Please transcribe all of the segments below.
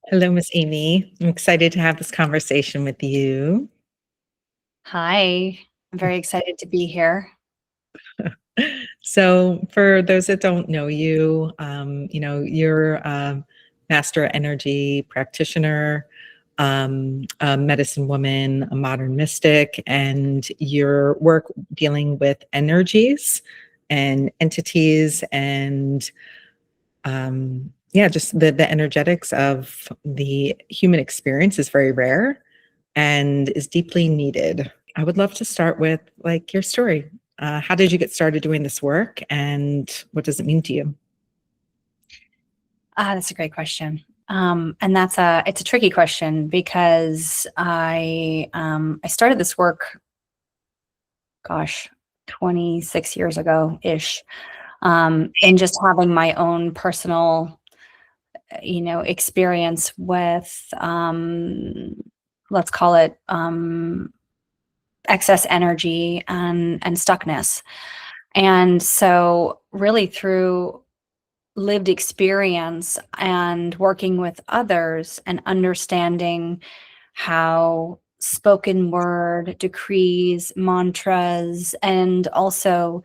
Hello, Miss Amy. I'm excited to have this conversation with you. Hi, I'm very excited to be here. So, for those that don't know you, you're a master energy practitioner, a medicine woman, a modern mystic, and your work dealing with energies and entities and just the energetics of the human experience is very rare and is deeply needed. I would love to start with like your story. How did you get started doing this work, and what does it mean to you? That's a great question. And it's a tricky question because I started this work, gosh, 26 years ago ish, in just having my own personal, experience with, let's call it, excess energy and stuckness. And so, really, through lived experience and working with others and understanding how spoken word, decrees, mantras, and also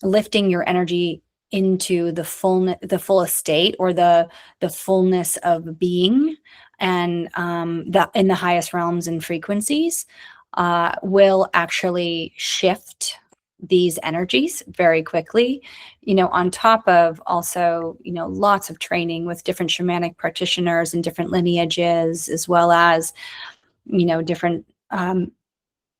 lifting your energy into the fullest state, or the fullness of being, and that in the highest realms and frequencies, will actually shift these energies very quickly, on top of also, lots of training with different shamanic practitioners and different lineages, as well as, different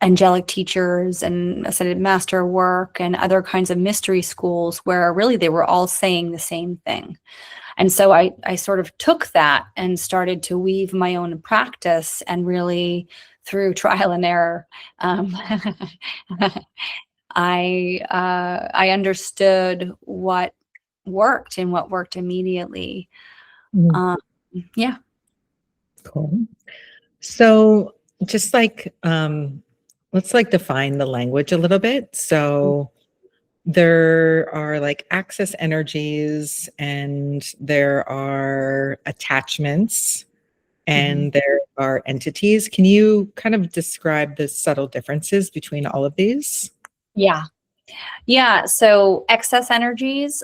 angelic teachers and ascended master work and other kinds of mystery schools, where really they were all saying the same thing. And so I sort of took that and started to weave my own practice, and really, through trial and error, um, I understood what worked and what worked immediately. Mhm. Um, yeah. Cool. So, just like let's like define the language a little bit. So, there are like access energies, and there are attachments, Mhm. and there are entities. Can you kind of describe the subtle differences between all of these? Yeah. Yeah. So excess energies,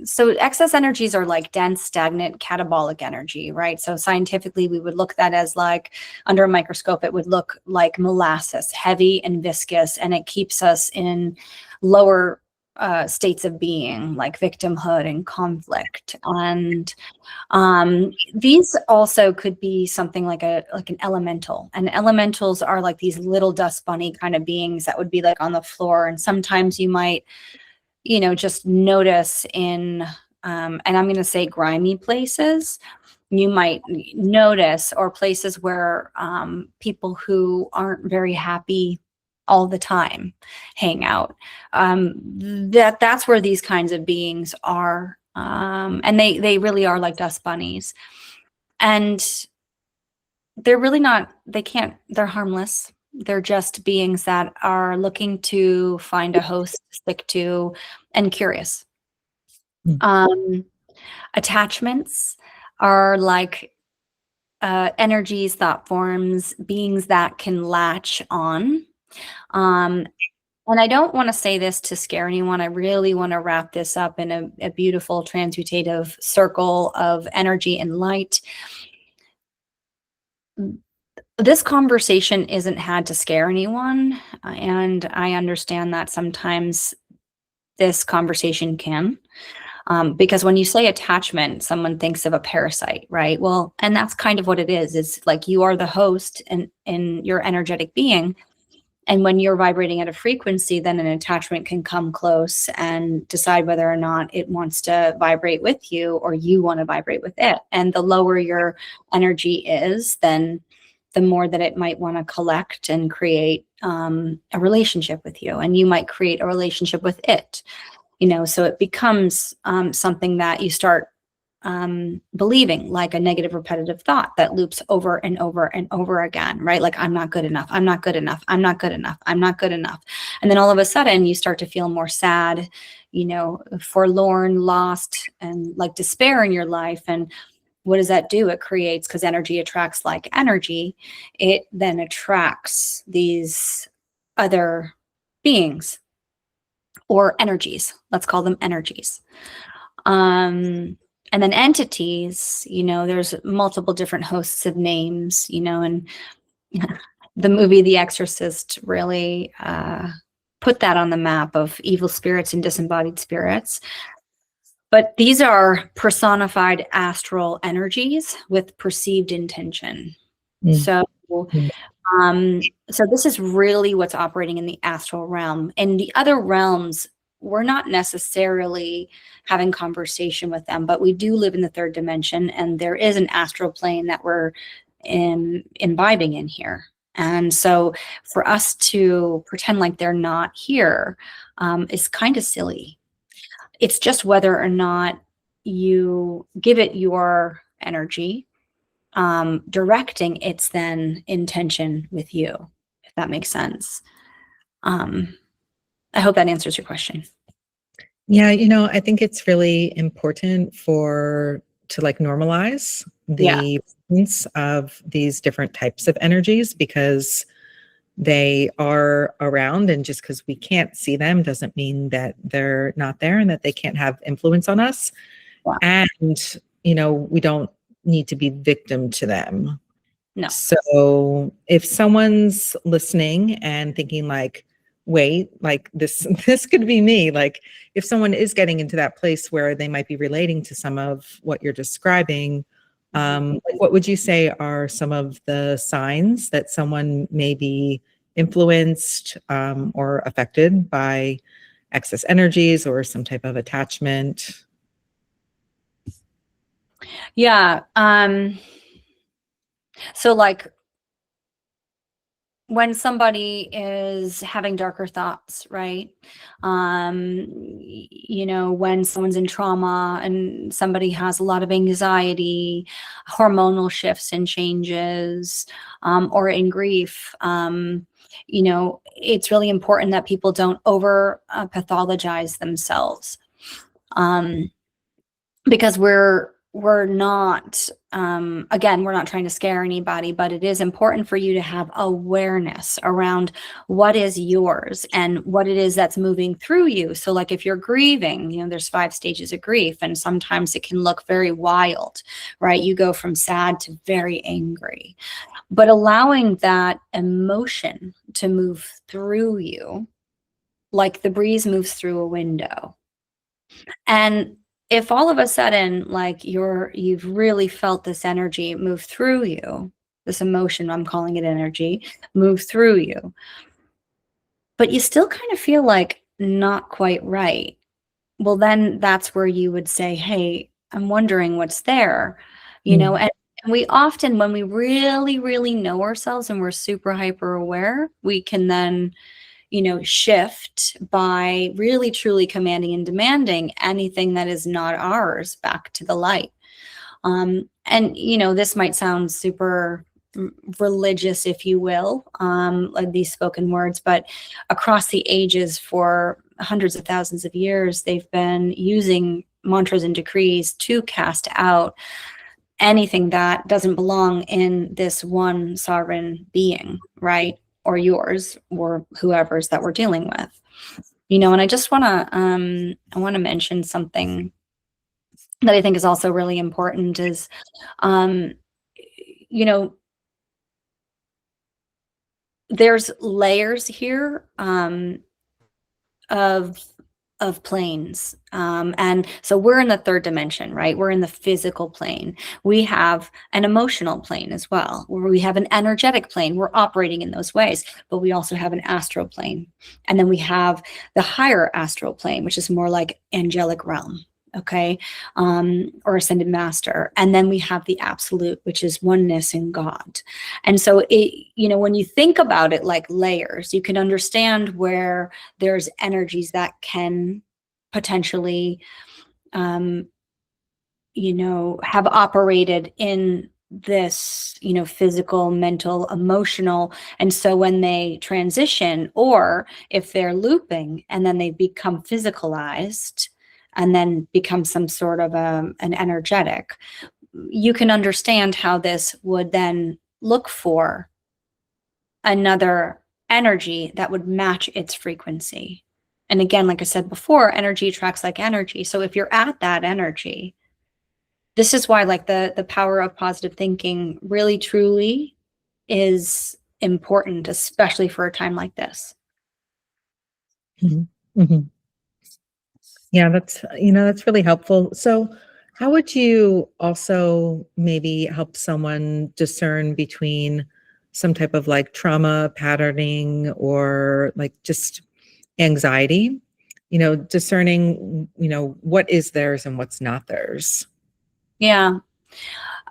so excess energies are like dense, stagnant, catabolic energy, right? So scientifically, we would look that as like, under a microscope, it would look like molasses, heavy and viscous, and it keeps us in lower states of being, like victimhood and conflict. And these also could be something like an elemental. And elementals are like these little dust bunny kind of beings that would be like on the floor. And sometimes you might, just notice in, and I'm going to say grimy places, you might notice, or places where people who aren't very happy all the time hang out. That's where these kinds of beings are. And they really are like dust bunnies. And they're really not, they're harmless. They're just beings that are looking to find a host to stick to, and curious. Mm. Um, Attachments are like energies, thought forms, beings that can latch on. Um, and I don't want to say this to scare anyone. I really want to wrap this up in a beautiful transmutative circle of energy and light. This conversation isn't had to scare anyone, and I understand that sometimes this conversation can. Because when you say attachment, someone thinks of a parasite, right? Well, and that's kind of what it is. It's like you are the host in your energetic being. And when you're vibrating at a frequency, then an attachment can come close and decide whether or not it wants to vibrate with you, or you want to vibrate with it. And the lower your energy is, then the more that it might want to collect and create a relationship with you. And you might create a relationship with it. So it becomes something that you start believing, like a negative repetitive thought that loops over and over and over again, right? Like, I'm not good enough. I'm not good enough. I'm not good enough. I'm not good enough. And then all of a sudden you start to feel more sad, forlorn, lost, and like despair in your life. And what does that do? It creates, because energy attracts like energy, it then attracts these other beings or energies. Let's call them energies. And then entities, there's multiple different hosts of names, and the movie The Exorcist really put that on the map of evil spirits and disembodied spirits. But these are personified astral energies with perceived intention. So, so this is really what's operating in the astral realm. In the other realms, we're not necessarily having conversation with them, but we do live in the third dimension, and there is an astral plane that we're imbibing in here. And so for us to pretend like they're not here is kind of silly. It's just whether or not you give it your energy, directing its then intention with you, if that makes sense. I hope that answers your question. Yeah, I think it's really important to like normalize the presence of these different types of energies, because they are around, and just because we can't see them doesn't mean that they're not there and that they can't have influence on us. Yeah. And, we don't need to be victim to them. No. So if someone's listening and thinking like, wait, like this could be me. Like if someone is getting into that place where they might be relating to some of what you're describing, what would you say are some of the signs that someone may be influenced or affected by excess energies or some type of attachment? Yeah. So like when somebody is having darker thoughts, right? When someone's in trauma and somebody has a lot of anxiety, hormonal shifts and changes, or in grief, it's really important that people don't over pathologize themselves. Because we're not, again, we're not trying to scare anybody, but it is important for you to have awareness around what is yours and what it is that's moving through you. So like if you're grieving, there's 5 stages of grief, and sometimes it can look very wild, right? You go from sad to very angry, but allowing that emotion to move through you, like the breeze moves through a window. And if all of a sudden, like you've really felt this energy move through you, this emotion, I'm calling it energy, move through you, but you still kind of feel like not quite right, well, then that's where you would say, hey, I'm wondering what's there, and we often, when we really, really know ourselves and we're super hyper aware, we can then shift by really truly commanding and demanding anything that is not ours back to the light. And this might sound super religious, if you will, like these spoken words, but across the ages for hundreds of thousands of years, they've been using mantras and decrees to cast out anything that doesn't belong in this one sovereign being, right? Or yours, or whoever's that we're dealing with, and I just want to mention something that I think is also really important is, there's layers here of planes. And so we're in the third dimension, right? We're in the physical plane. We have an emotional plane as well, where we have an energetic plane. We're operating in those ways, but we also have an astral plane. And then we have the higher astral plane, which is more like angelic realm. Okay. Or ascended master. And then we have the absolute, which is oneness in God. And so when you think about it like layers, you can understand where there's energies that can potentially have operated in this, physical, mental, emotional. And so when they transition, or if they're looping and then they become physicalized and then become some sort of an energetic, you can understand how this would then look for another energy that would match its frequency. And again, like I said before, energy attracts like energy. So if you're at that energy, this is why, like, the power of positive thinking really truly is important, especially for a time like this. Mhm. Mhm. Yeah, that's really helpful. So, how would you also maybe help someone discern between some type of like trauma patterning or like just anxiety? Discerning, what is theirs and what's not theirs. Yeah.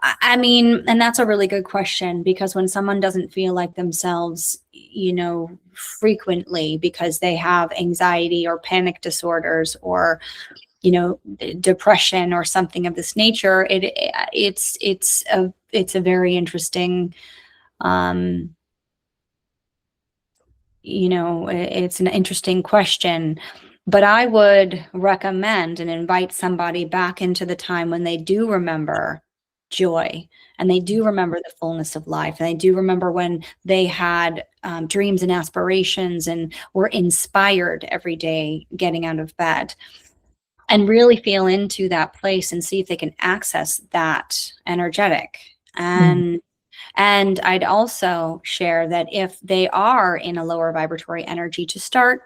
I mean, and that's a really good question, because when someone doesn't feel like themselves, frequently because they have anxiety or panic disorders, or depression or something of this nature, it's a very interesting, um it's an interesting question. But I would recommend and invite somebody back into the time when they do remember joy, and they do remember the fullness of life, and they do remember when they had dreams and aspirations and were inspired every day getting out of bed, and really feel into that place and see if they can access that energetic. Mm, And I'd also share that if they are in a lower vibratory energy, to start,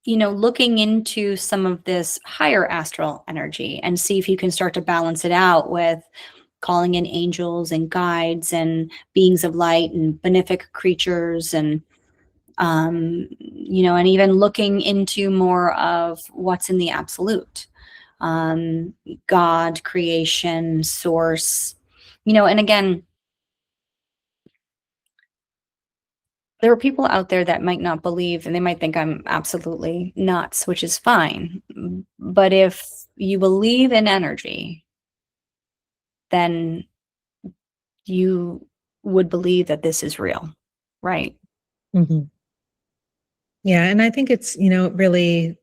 looking into some of this higher astral energy and see if you can start to balance it out with calling in angels and guides and beings of light and benefic creatures, and even looking into more of what's in the absolute, God, creation, source, and again, there are people out there that might not believe, and they might think I'm absolutely nuts, which is fine. But if you believe in energy, then you would believe that this is real, right? mhm. Yeah, and I think it's really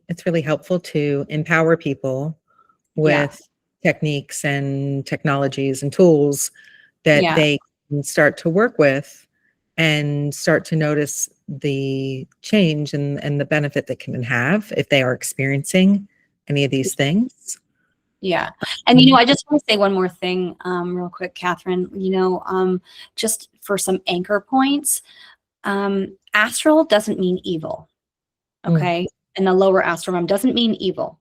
helpful to empower people Yeah. with techniques and technologies and tools that Yeah. they can start to work with and start to notice the change and the benefit that can have if they are experiencing any of these things. Yeah. And Mm, I just want to say one more thing, real quick, Catherine. Just for some anchor points, astral doesn't mean evil. mm, Okay. And the lower astral realm doesn't mean evil.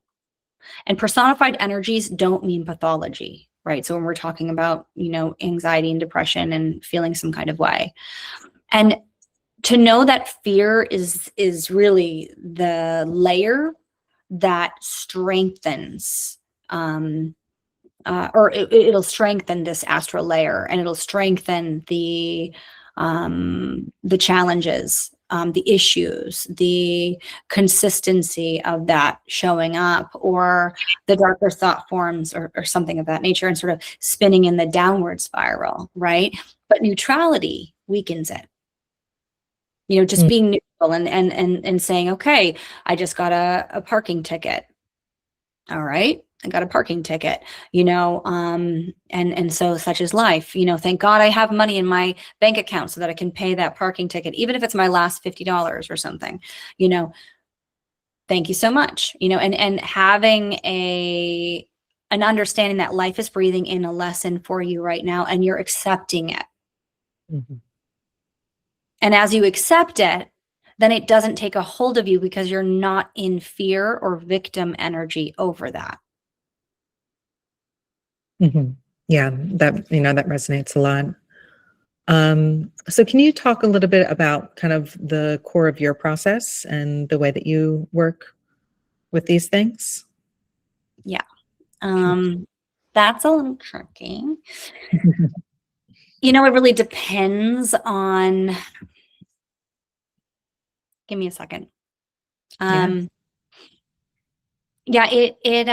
And personified energies don't mean pathology, right? So when we're talking about, anxiety and depression and feeling some kind of way. And to know that fear is really the layer that strengthens, or it'll strengthen this astral layer, and it'll strengthen the challenges, the issues, the consistency of that showing up, or the darker thought forms, or something of that nature, and sort of spinning in the downward spiral, right? But neutrality weakens it. Just mm, being neutral and saying, okay, I just got a parking ticket. All right. I got a parking ticket, and so such is life. Thank God I have money in my bank account so that I can pay that parking ticket, even if it's my last $50 or something, you know, thank you so much, and having an understanding that life is breathing in a lesson for you right now, and you're accepting it. mhm, And as you accept it, then it doesn't take a hold of you, because you're not in fear or victim energy over that. mhm. Yeah, that resonates a lot. So can you talk a little bit about kind of the core of your process and the way that you work with these things? Yeah. That's a little tricky. It really depends on, give me a second. Yeah. Yeah, it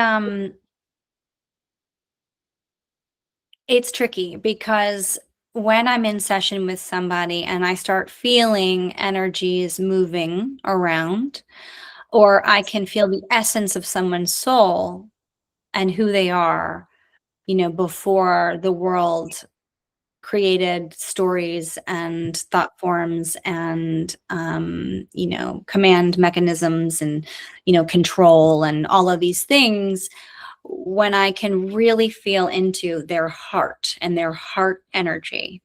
It's tricky because when I'm in session with somebody and I start feeling energies moving around, or I can feel the essence of someone's soul and who they are, before the world created stories and thought forms and command mechanisms and control and all of these things. When I can really feel into their heart and their heart energy,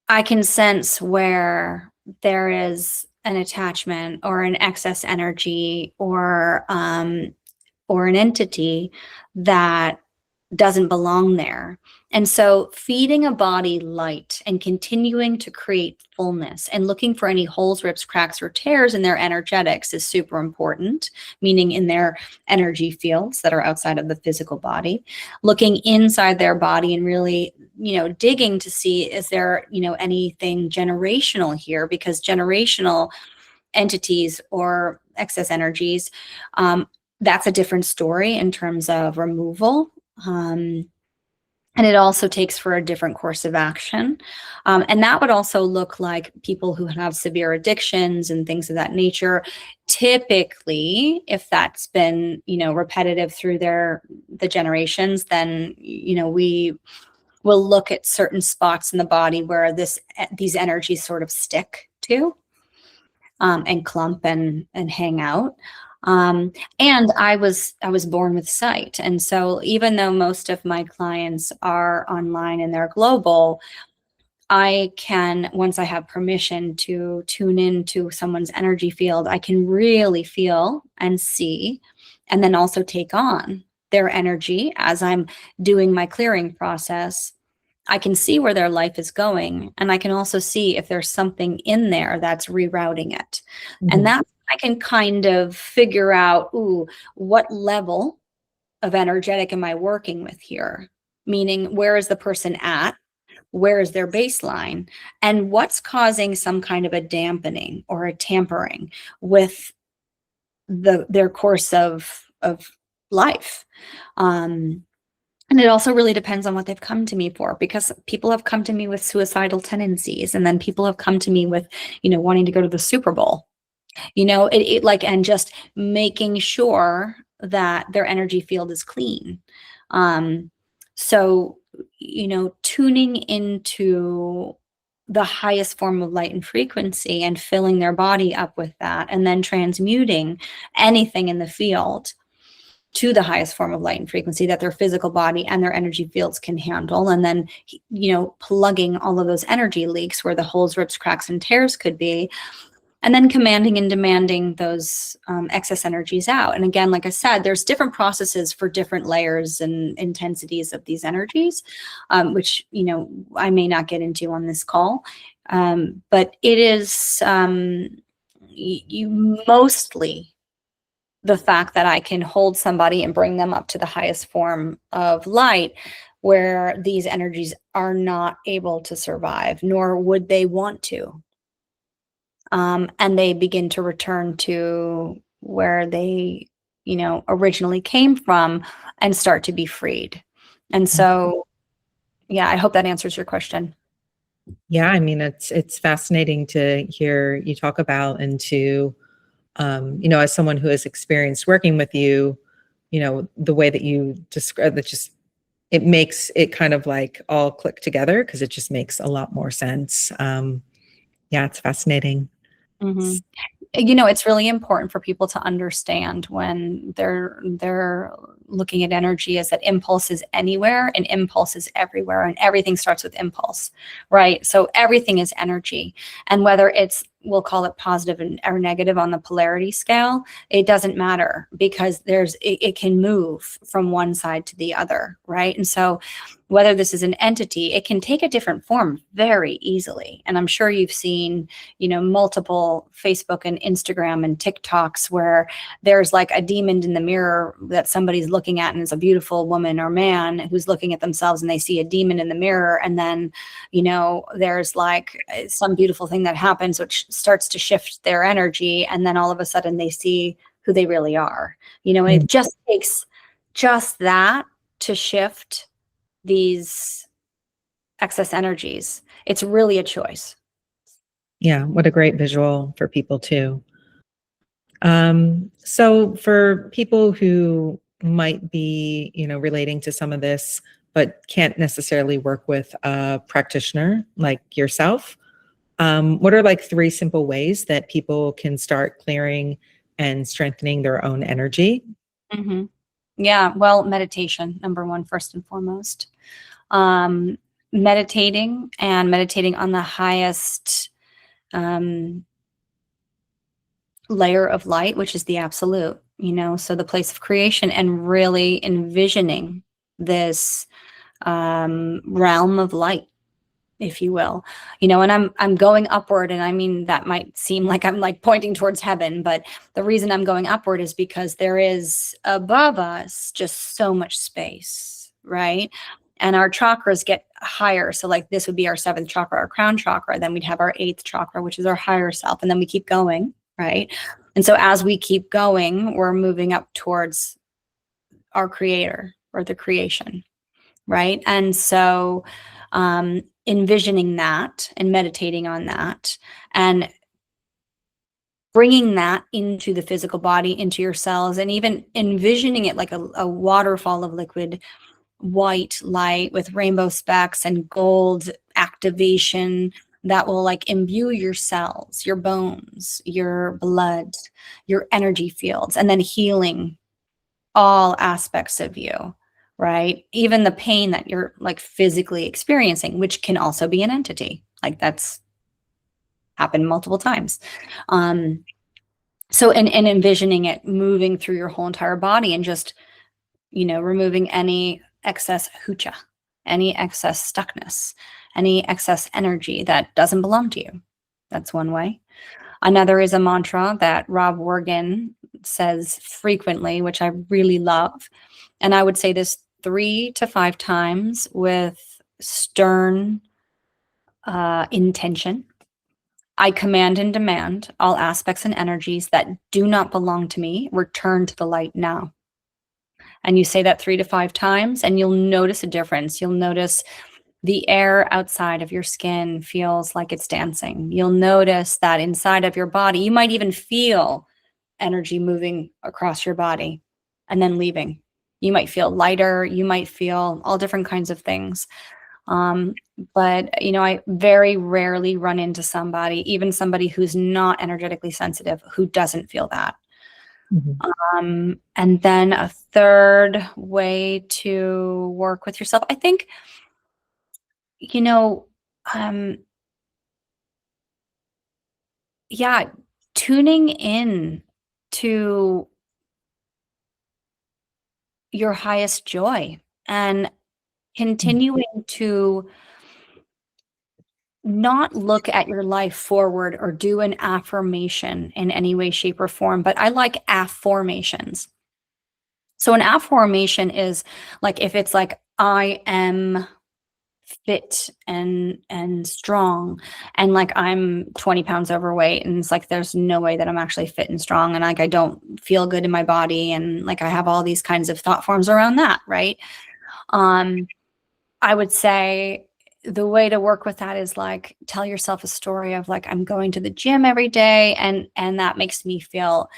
I can sense where there is an attachment or an excess energy or an entity that doesn't belong there. And so feeding a body light and continuing to create fullness and looking for any holes, rips, cracks, or tears in their energetics is super important, meaning in their energy fields that are outside of the physical body, looking inside their body and really, digging to see, is there, anything generational here? Because generational entities or excess energies, that's a different story in terms of removal. And it also takes for a different course of action. And that would also look like people who have severe addictions and things of that nature. Typically, if that's been, repetitive through the generations, then, we will look at certain spots in the body where these energies sort of stick to. And clump and hang out. And I was born with sight. And so even though most of my clients are online and they're global, I can, once I have permission to tune into someone's energy field, I can really feel and see, and then also take on their energy as I'm doing my clearing process. I can see where their life is going, and I can also see if there's something in there that's rerouting it. And that's, I can kind of figure out, what level of energetic am I working with here? Meaning, where is the person at? Where is their baseline? And what's causing some kind of a dampening or a tampering with their course of life? And it also really depends on what they've come to me for, because people have come to me with suicidal tendencies, and then people have come to me with, wanting to go to the Super Bowl, and just making sure that their energy field is clean. So, tuning into the highest form of light and frequency and filling their body up with that, and then transmuting anything in the field to the highest form of light and frequency that their physical body and their energy fields can handle. And then, plugging all of those energy leaks where the holes, rips, cracks, and tears could be, and then commanding and demanding those excess energies out. And again, like I said, there's different processes for different layers and intensities of these energies, which, I may not get into on this call. But it is mostly the fact that I can hold somebody and bring them up to the highest form of light where these energies are not able to survive, nor would they want to. And they begin to return to where they, originally came from and start to be freed. And so, yeah, I hope that answers your question. Yeah, I mean, it's fascinating to hear you talk about, and to, as someone who has experienced working with you, the way that you describe it, it makes it kind of like all click together, because it just makes a lot more sense. Yeah, it's fascinating. Mm-hmm. It's really important for people to understand when they're looking at energy, is that impulse is anywhere and impulse is everywhere, and everything starts with impulse, right? So everything is energy, and whether it's, we'll call it positive or negative on the polarity scale, it doesn't matter, because it can move from one side to the other, right? And so whether this is an entity, it can take a different form very easily. And I'm sure you've seen, multiple Facebook and Instagram and TikToks where there's like a demon in the mirror that somebody's looking at, and it's a beautiful woman or man who's looking at themselves, and they see a demon in the mirror. And then, there's like some beautiful thing that happens, which starts to shift their energy. And then all of a sudden they see who they really are, and it just takes just that to shift these excess energies. It's really a choice. Yeah, what a great visual for people too. So for people who might be, relating to some of this, but can't necessarily work with a practitioner like yourself, what are like 3 simple ways that people can start clearing and strengthening their own energy? Mm-hmm. Yeah, well, meditation, number one, first and foremost. Meditating on the highest layer of light, which is the absolute, so the place of creation, and really envisioning this realm of light, if you will, and I'm going upward, and I mean, that might seem like I'm like pointing towards heaven, but the reason I'm going upward is because there is above us just so much space, right? And our chakras get higher. So like this would be our 7th chakra, our crown chakra. Then we'd have our 8th chakra, which is our higher self. And then we keep going, right? And so as we keep going, we're moving up towards our creator or the creation, right? And so envisioning that and meditating on that and bringing that into the physical body, into your cells, and even envisioning it like a waterfall of liquid white light with rainbow specks and gold activation that will like imbue your cells, your bones, your blood, your energy fields, and then healing all aspects of you, right? Even the pain that you're like physically experiencing, which can also be an entity. Like that's happened multiple times. So and envisioning it moving through your whole entire body and just, removing any excess hucha, any excess stuckness, any excess energy that doesn't belong to you. That's one way. Another is a mantra that Rob Worgan says frequently, which I really love. And I would say this 3 to 5 times with stern intention. I command and demand all aspects and energies that do not belong to me return to the light now. And you say that 3 to 5 times, and you'll notice a difference. You'll notice the air outside of your skin feels like it's dancing. You'll notice that inside of your body, you might even feel energy moving across your body and then leaving. You might feel lighter. You might feel all different kinds of things. But, I very rarely run into somebody, even somebody who's not energetically sensitive, who doesn't feel that. And then a third way to work with yourself, I think, yeah, tuning in to your highest joy and continuing to not look at your life forward or do an affirmation in any way, shape, or form, but I like affirmations. So an affirmation is like, if it's like, I am fit and strong, and like I'm 20 pounds overweight, and it's like there's no way that I'm actually fit and strong, and like I don't feel good in my body, and like I have all these kinds of thought forms around that, right? I would say the way to work with that is like tell yourself a story of like, I'm going to the gym every day, and that makes me feel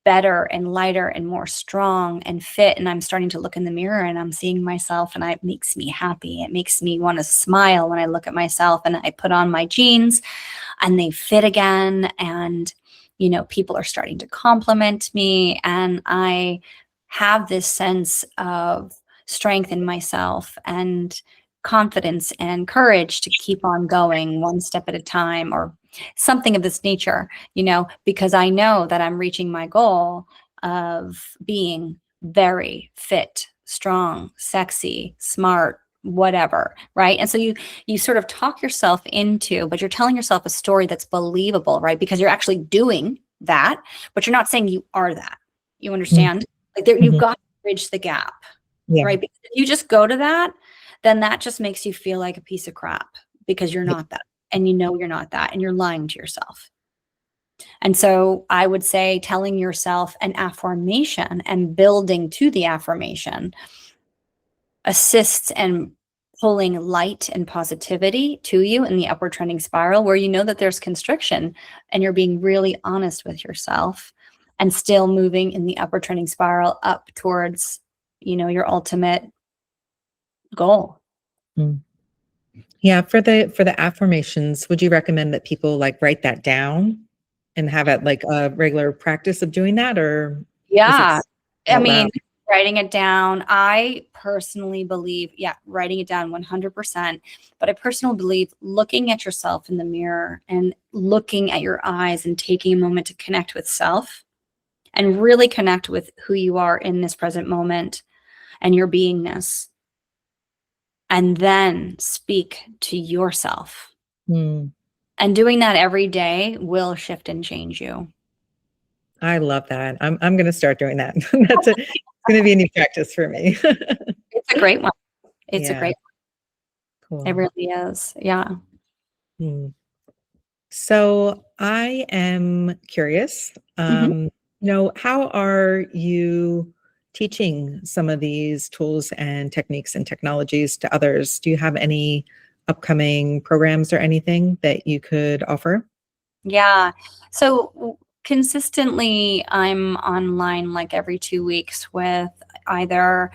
better and lighter and more strong and fit, and I'm starting to look in the mirror and I'm seeing myself, and it makes me happy. It makes me want to smile when I look at myself, and I put on my jeans and they fit again, and people are starting to compliment me, and I have this sense of strength in myself and confidence and courage to keep on going one step at a time, or something of this nature, because I know that I'm reaching my goal of being very fit, strong, sexy, smart, whatever, right? And so you sort of talk yourself into, but you're telling yourself a story that's believable, right? Because you're actually doing that, but you're not saying you are that. You understand? Like you've got to bridge the gap, right? Because if you just go to that, then that just makes you feel like a piece of crap because you're not that. And you're not that, and you're lying to yourself. And so I would say telling yourself an affirmation and building to the affirmation assists and pulling light and positivity to you in the upward trending spiral, where you know that there's constriction and you're being really honest with yourself and still moving in the upward trending spiral up towards, your ultimate goal. Mm. Yeah, for the affirmations, would you recommend that people like write that down and have it like a regular practice of doing that, or is it Yeah. I out mean, loud? writing it down, I personally believe, yeah, writing it down 100%. But I personally believe looking at yourself in the mirror and looking at your eyes and taking a moment to connect with self and really connect with who you are in this present moment and your beingness, and then speak to yourself. Mm, And doing that every day will shift and change you. I love that. I'm going to start doing that. It's going to be a new practice for me. It's a great one. It's a Yeah, great one. It cool. really is. Yeah. Mm. So I am curious, Mhm. how are you teaching some of these tools and techniques and technologies to others? Do you have any upcoming programs or anything that you could offer? Yeah. So consistently, I'm online like every 2 weeks with either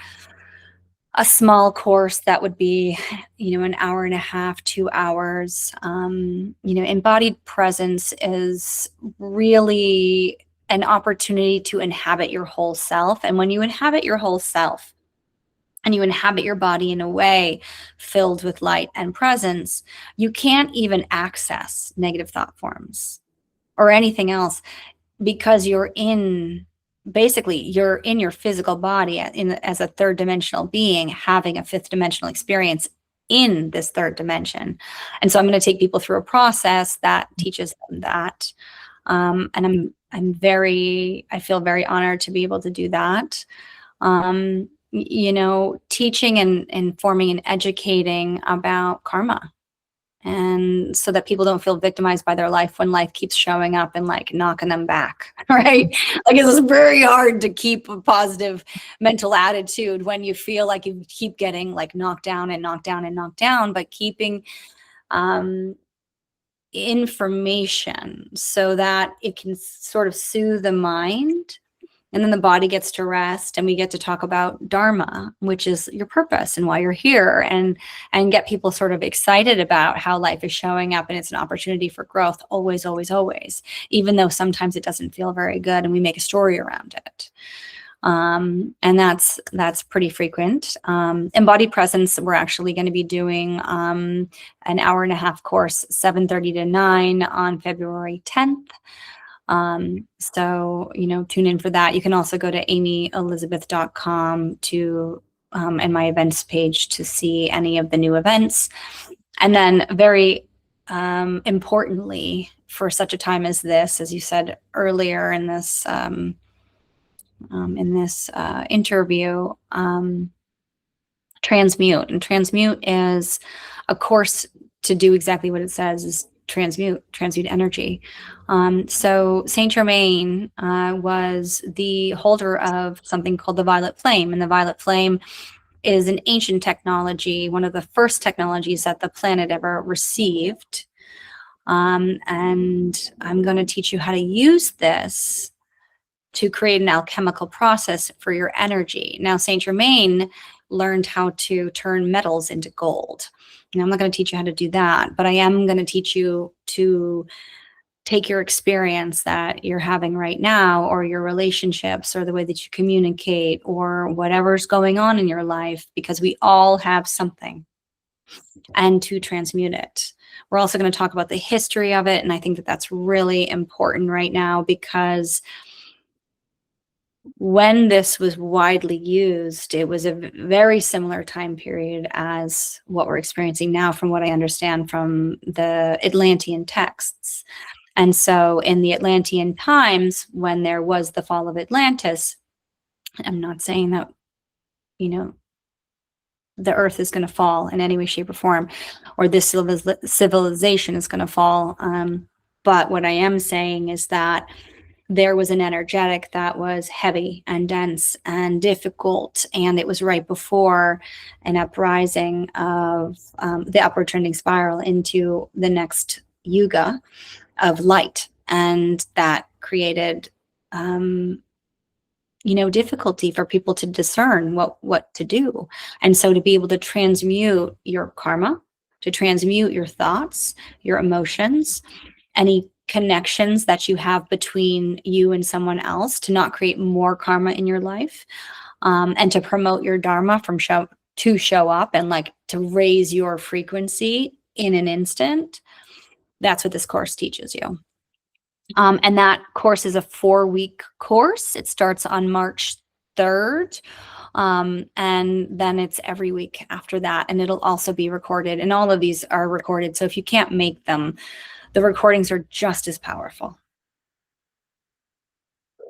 a small course that would be, an hour and a half, 2 hours. Embodied presence is really an opportunity to inhabit your whole self. And when you inhabit your whole self, and you inhabit your body in a way filled with light and presence, you can't even access negative thought forms or anything else, because you're in your physical body as a third dimensional being, having a fifth dimensional experience in this third dimension. And so I'm going to take people through a process that teaches them that. And I feel very honored to be able to do that. Teaching and informing and educating about karma, and so that people don't feel victimized by their life when life keeps showing up and like knocking them back, right? Like, it's very hard to keep a positive mental attitude when you feel like you keep getting like knocked down and knocked down and knocked down. But keeping um, information so that it can sort of soothe the mind, and then the body gets to rest, and we get to talk about dharma, which is your purpose and why you're here, and get people sort of excited about how life is showing up, and it's an opportunity for growth always, always, always, even though sometimes it doesn't feel very good and we make a story around it. And that's pretty frequent. Embodied presence, we're actually going to be doing an hour and a half course, 7:30 to 9 on February 10th. So, tune in for that. You can also go to amyelizabeth.com to, and my events page to see any of the new events. And then very importantly, for such a time as this, as you said earlier in this interview, transmute. And transmute is a course to do exactly what it says, is transmute energy. So Saint Germain was the holder of something called the violet flame. And the violet flame is an ancient technology, one of the first technologies that the planet ever received. And I'm going to teach you how to use this to create an alchemical process for your energy. Now, Saint Germain learned how to turn metals into gold. Now, I'm not going to teach you how to do that, but I am going to teach you to take your experience that you're having right now, or your relationships, or the way that you communicate, or whatever's going on in your life, because we all have something, and to transmute it. We're also going to talk about the history of it, and I think that that's really important right now, because when this was widely used, it was a very similar time period as what we're experiencing now, from what I understand from the Atlantean texts. And so in the Atlantean times, when there was the fall of Atlantis, I'm not saying that, the earth is going to fall in any way, shape, or form, or this civilization is going to fall. But what I am saying is that there was an energetic that was heavy and dense and difficult, and it was right before an uprising of the upward trending spiral into the next yuga of light, and that created difficulty for people to discern what to do. And so to be able to transmute your karma, to transmute your thoughts, your emotions, any connections that you have between you and someone else, to not create more karma in your life, and to promote your dharma to show up and like to raise your frequency in an instant. That's what this course teaches you. And that course is a 4-week course. It starts on March 3rd. And then it's every week after that. And it'll also be recorded. And all of these are recorded. So if you can't make them, the recordings are just as powerful.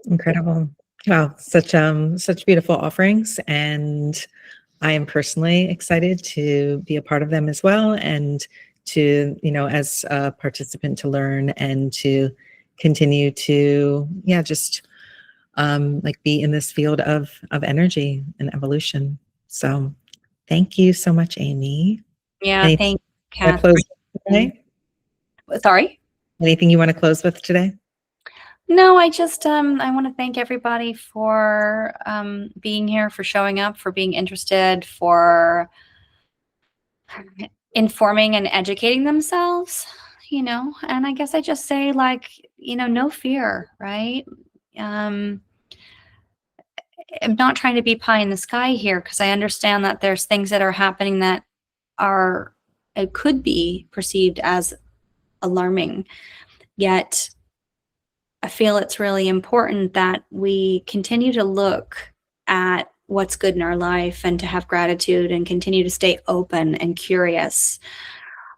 Incredible. Wow, such beautiful offerings, and I am personally excited to be a part of them as well, and to, as a participant, to learn and to continue to, just like be in this field of energy and evolution. So thank you so much, Amy. Yeah, Anything thank you you, want to close with today? Sorry? Anything you want to close with today? No, I just I want to thank everybody for being here, for showing up, for being interested, for informing and educating themselves, and I guess I just say, like, no fear, right? I'm not trying to be pie in the sky here, because I understand that there's things that are happening that it could be perceived as alarming, yet I feel it's really important that we continue to look at what's good in our life and to have gratitude and continue to stay open and curious,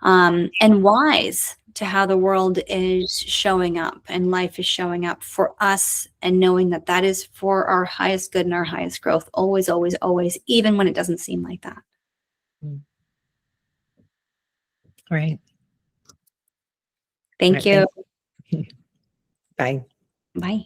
and wise to how the world is showing up and life is showing up for us, and knowing that that is for our highest good and our highest growth, always, always, always, even when it doesn't seem like that. All right. Thank you. Bye. Bye.